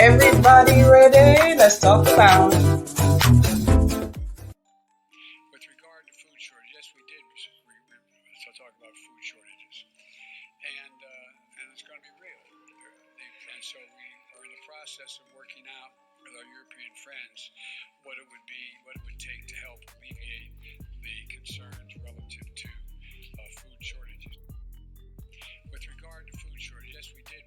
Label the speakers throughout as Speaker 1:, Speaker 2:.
Speaker 1: Everybody ready? Let's talk about.
Speaker 2: With regard to food shortage, yes, we did. So talk about food shortages, and it's going to be real. And so we are in the process of working out with our European friends what it would take to help alleviate the concerns relative to food shortages. With regard to food shortage, yes, we did.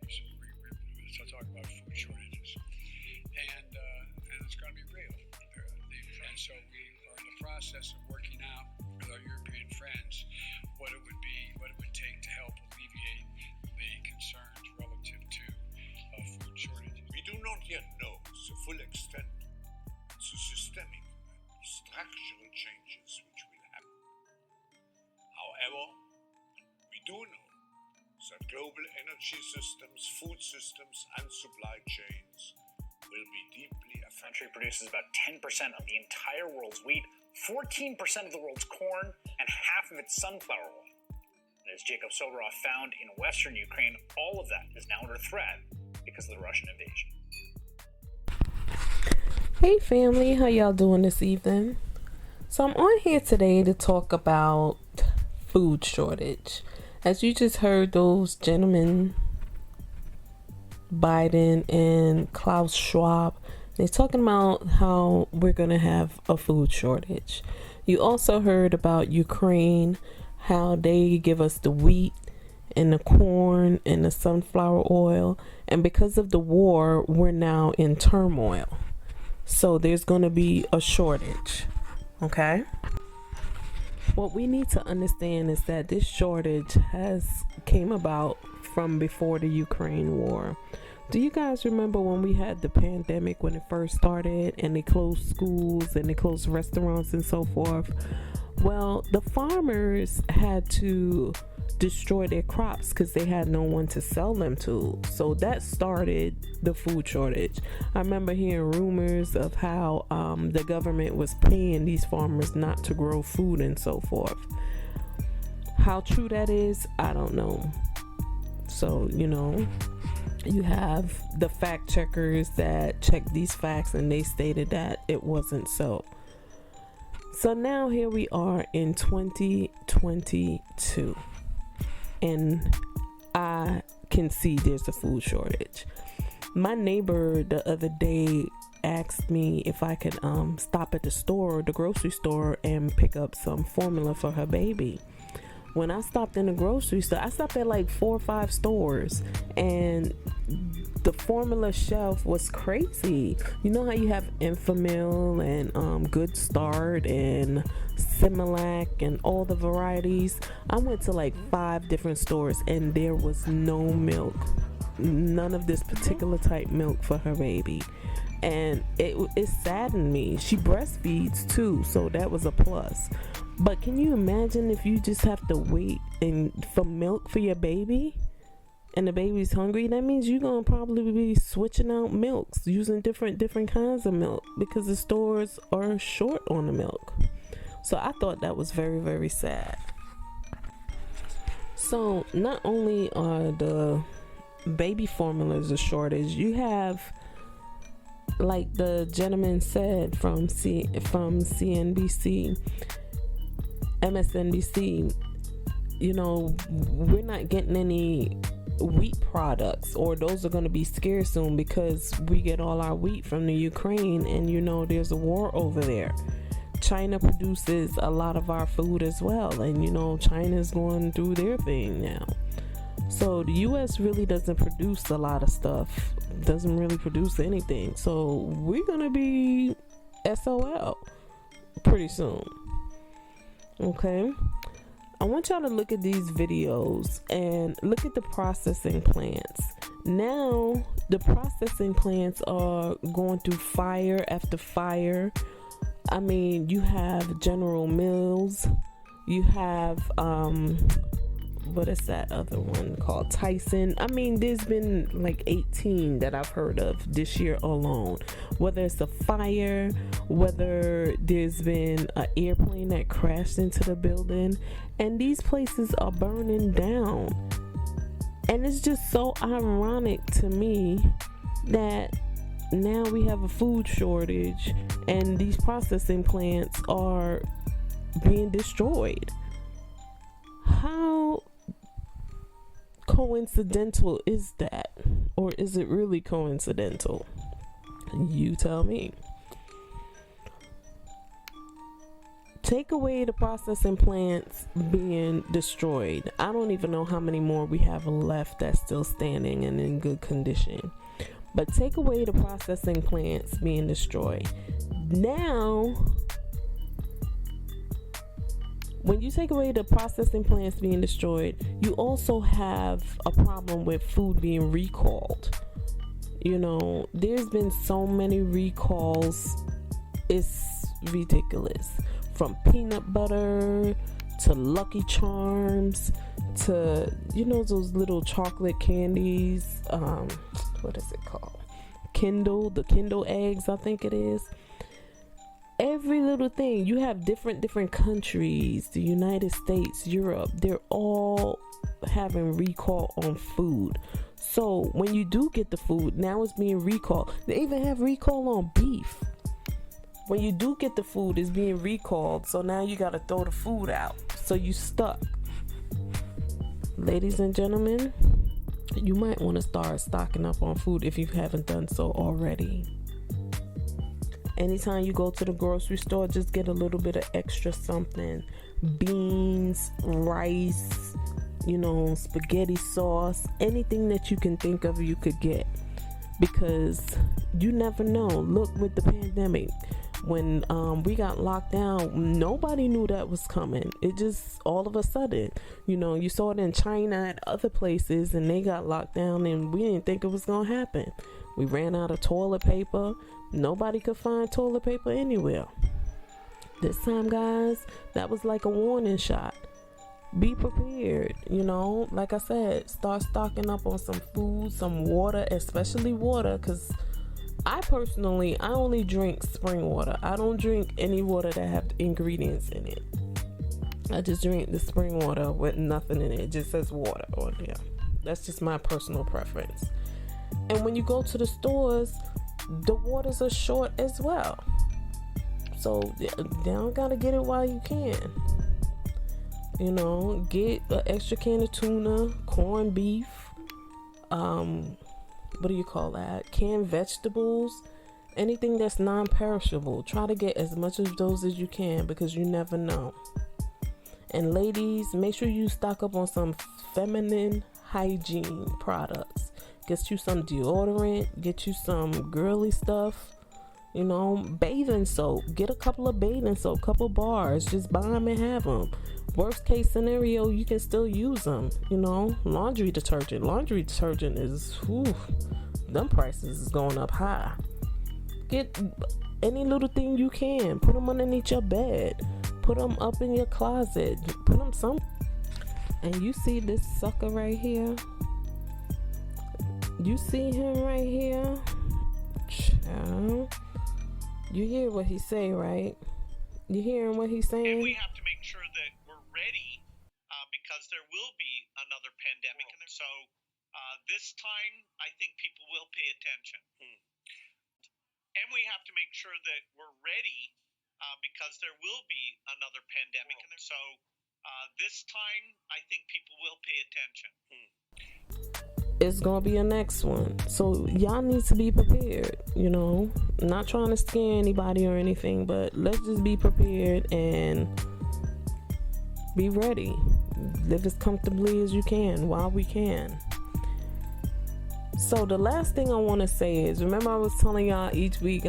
Speaker 2: So talk about food shortages, and it's going to be real. And so we are in the process of working out with our European friends what it would take to help alleviate the concerns relative to food shortages.
Speaker 3: We do not yet know the full extent the systemic and structural changes which will happen. However, we do know that global energy systems, food systems, and supply chains will be deeply affected.
Speaker 4: The country produces about 10% of the entire world's wheat, 14% of the world's corn, and half of its sunflower oil. And as Jacob Soboroff found in western Ukraine, all of that is now under threat because of the Russian invasion.
Speaker 5: Hey family, how y'all doing this evening? So I'm on here today to talk about food shortage. As you just heard, those gentlemen, Biden and Klaus Schwab, they're talking about how we're going to have a food shortage. You also heard about Ukraine, how they give us the wheat and the corn and the sunflower oil. And because of the war, we're now in turmoil. So there's going to be a shortage. Okay? What we need to understand is that this shortage came about from before the Ukraine war. Do you guys remember when we had the pandemic, when it first started, and they closed schools and they closed restaurants and so forth? Well, the farmers had to destroy their crops because they had no one to sell them to. So that started the food shortage. I remember hearing rumors of how the government was paying these farmers not to grow food and so forth. How true that is, I don't know. So, you have the fact checkers that check these facts and they stated that it wasn't so. So now here we are in 2022 and I can see there's a food shortage. My neighbor the other day asked me if I could stop at the grocery store and pick up some formula for her baby. When I stopped in the grocery store, I stopped at like 4 or 5 stores, and the formula shelf was crazy. You know how you have Enfamil and Good Start and Similac and all the varieties? I went to like 5 different stores and there was no milk, none of this particular type milk for her baby. And it saddened me. She breastfeeds too, so that was a plus. But can you imagine if you just have to wait for milk for your baby and the baby's hungry? That means you're going to probably be switching out milks, using different kinds of milk because the stores are short on the milk. So I thought that was very, very sad. So not only are the baby formulas a shortage, you have, like the gentleman said from CNBC, MSNBC, we're not getting any wheat products, or those are going to be scarce soon because we get all our wheat from the Ukraine, and there's a war over there. China produces a lot of our food as well, and China's going through their thing now. So the US really doesn't produce a lot of stuff, doesn't really produce anything. So we're going to be SOL pretty soon. Okay, I want y'all to look at these videos and look at the processing plants. Now the processing plants are going through fire after fire. I mean, you have General Mills, you have what is that other one called, Tyson. I mean, there's been like 18 that I've heard of this year alone. Whether it's a fire, whether there's been an airplane that crashed into the building, and these places are burning down. And it's just so ironic to me that now we have a food shortage and these processing plants are being destroyed. How coincidental is that? Or is it really coincidental? You tell me. Take away the processing plants being destroyed. I don't even know how many more we have left that's still standing and in good condition. But take away the processing plants being destroyed. Now, when you take away the processing plants being destroyed, you also have a problem with food being recalled. You know, there's been so many recalls, it's ridiculous. From peanut butter to Lucky Charms to, you know, those little chocolate candies. What is it called? The Kindle eggs, I think it is. Every little thing. You have different countries, the United States, Europe, they're all having recall on food. So when you do get the food, now it's being recalled. They even have recall on beef. When you do get the food, it's being recalled. So now you got to throw the food out. So you stuck. Ladies and gentlemen, you might want to start stocking up on food if you haven't done so already. Anytime you go to the grocery store, just get a little bit of extra something. Beans, rice, you know, spaghetti sauce, anything that you can think of you could get. Because you never know. Look, with the pandemic, when we got locked down, nobody knew that was coming. It just all of a sudden, you know, you saw it in China and other places, and they got locked down, and we didn't think it was gonna happen. We ran out of toilet paper. Nobody could find toilet paper anywhere. This time, guys, that was like a warning shot. Be prepared, you know. Like I said, start stocking up on some food, some water, especially water, because I only drink spring water. I don't drink any water that have ingredients in it. I just drink the spring water with nothing in it. It just says water on there. That's just my personal preference. And when you go to the stores, the waters are short as well. So you don't gotta get it while you can. You know, get an extra can of tuna, corned beef, what do you call that? Canned vegetables, anything that's non-perishable. Try to get as much of those as you can, because you never know. And ladies, make sure you stock up on some feminine hygiene products. Get you some deodorant, get you some girly stuff. You know, bathing soap. Get a couple of bathing soap, couple bars. Just buy them and have them. Worst case scenario, you can still use them. You know, laundry detergent. Laundry detergent is, them prices is going up high. Get any little thing you can. Put them underneath your bed. Put them up in your closet. Put them some. And you see this sucker right here? You see him right here? Child. You hear what he say, right? You hearing what he's saying?
Speaker 6: And we have to make sure that we're ready because there will be another pandemic. And so this time, I think people will pay attention. And we have to make sure that we're ready because there will be another pandemic. And so this time, I think people will pay attention.
Speaker 5: It's gonna be a next one, so y'all need to be prepared. You know, not trying to scare anybody or anything, but let's just be prepared and be ready. Live as comfortably as you can while we can. So the last thing I want to say is, remember I was telling y'all each week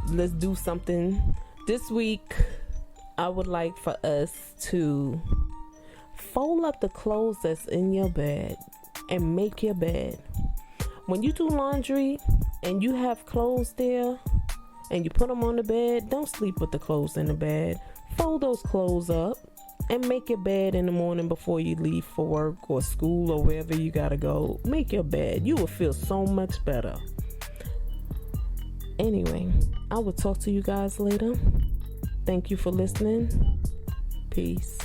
Speaker 5: let's do something. This week I would like for us to fold up the clothes that's in your bed and make your bed. When you do laundry and you have clothes there and you put them on the bed, don't sleep with the clothes in the bed. Fold those clothes up and make your bed in the morning before you leave for work or school or wherever you gotta go. Make your bed. You will feel so much better. Anyway, I will talk to you guys later. Thank you for listening. Peace.